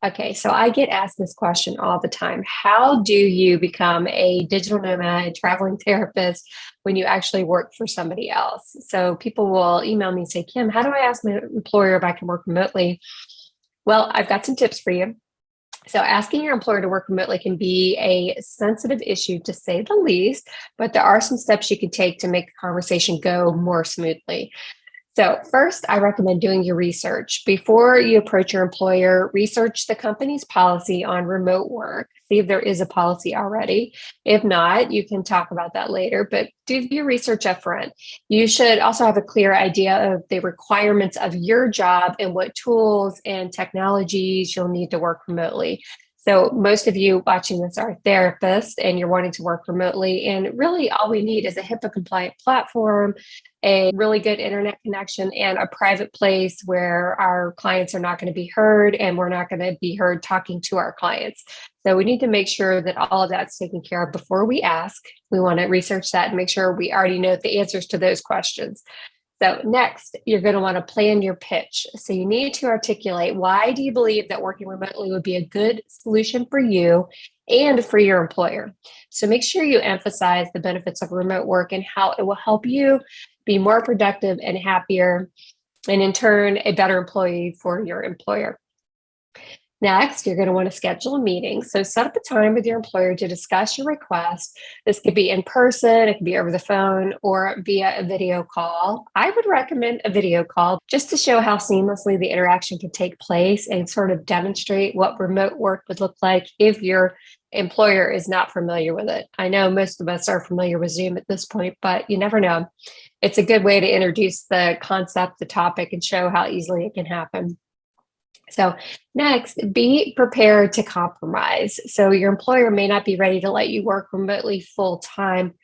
Okay, so I get asked this question all the time. How do you become a digital nomad, traveling therapist when you actually work for somebody else? So people will email me and say, Kim, how do I ask my employer if I can work remotely? Well, I've got some tips for you. So, asking your employer to work remotely can be a sensitive issue to say the least, but there are some steps you can take to make the conversation go more smoothly. So, first, I recommend doing your research. Before you approach your employer, research the company's policy on remote work. See if there is a policy already. If not, you can talk about that later, but do your research up front. You should also have a clear idea of the requirements of your job and what tools and technologies you'll need to work remotely. So, most of you watching this are therapists and you're wanting to work remotely. And really, all we need is a HIPAA compliant platform, a really good internet connection, and a private place where our clients are not going to be heard and we're not going to be heard talking to our clients. So we need to make sure that all of that's taken care of before we ask. We want to research that and make sure we already know the answers to those questions. So next, you're going to want to plan your pitch. So you need to articulate, why do you believe that working remotely would be a good solution for you and for your employer? So make sure you emphasize the benefits of remote work and how it will help you be more productive and happier, and in turn, a better employee for your employer. Next, you're going to want to schedule a meeting. So set up a time with your employer to discuss your request. This could be in person, it could be over the phone, or via a video call. I would recommend a video call just to show how seamlessly the interaction can take place and sort of demonstrate what remote work would look like if your employer is not familiar with it. I know most of us are familiar with Zoom at this point, but you never know. It's a good way to introduce the concept, the topic, and show how easily it can happen. So next, be prepared to compromise. So your employer may not be ready to let you work remotely full time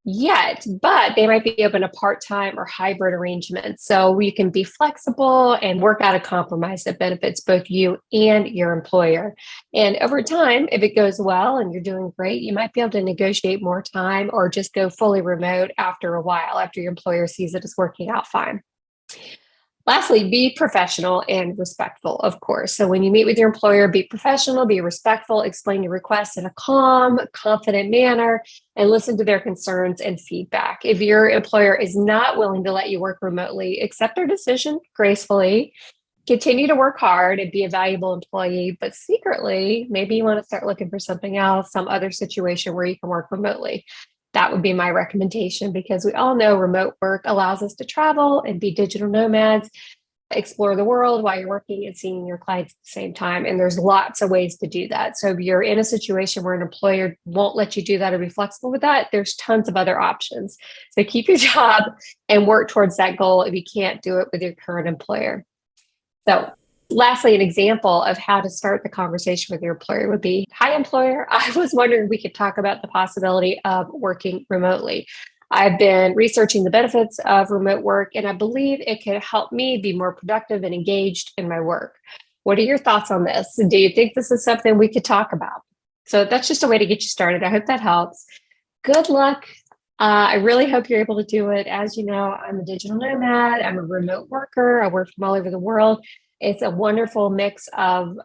yet, but they might be open to part-time or hybrid arrangements. So we can be flexible and work out a compromise that benefits both you and your employer. And over time, if it goes well and you're doing great, you might be able to negotiate more time or just go fully remote after a while, after your employer sees it is working out fine. Lastly, be professional and respectful, of course. So when you meet with your employer, be professional, be respectful, explain your requests in a calm, confident manner, and listen to their concerns and feedback. If your employer is not willing to let you work remotely, accept their decision gracefully. Continue to work hard and be a valuable employee, but secretly, maybe you want to start looking for something else, some other situation where you can work remotely. That would be my recommendation, because we all know remote work allows us to travel and be digital nomads, explore the world while you're working and seeing your clients at the same time. And there's lots of ways to do that. So if you're in a situation where an employer won't let you do that or be flexible with that, there's tons of other options. So keep your job and work towards that goal if you can't do it with your current employer. So lastly, an example of how to start the conversation with your employer would be, hi, employer. I was wondering if we could talk about the possibility of working remotely. I've been researching the benefits of remote work, and I believe it could help me be more productive and engaged in my work. What are your thoughts on this? Do you think this is something we could talk about? So that's just a way to get you started. I hope that helps. Good luck. I really hope you're able to do it. As you know, I'm a digital nomad. I'm a remote worker. I work from all over the world. It's a wonderful mix of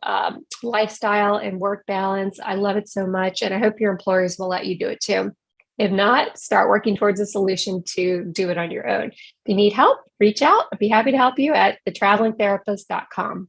lifestyle and work balance. I love it so much, and I hope your employers will let you do it too. If not, start working towards a solution to do it on your own. If you need help, reach out. I'd be happy to help you at thetravelingtherapist.com.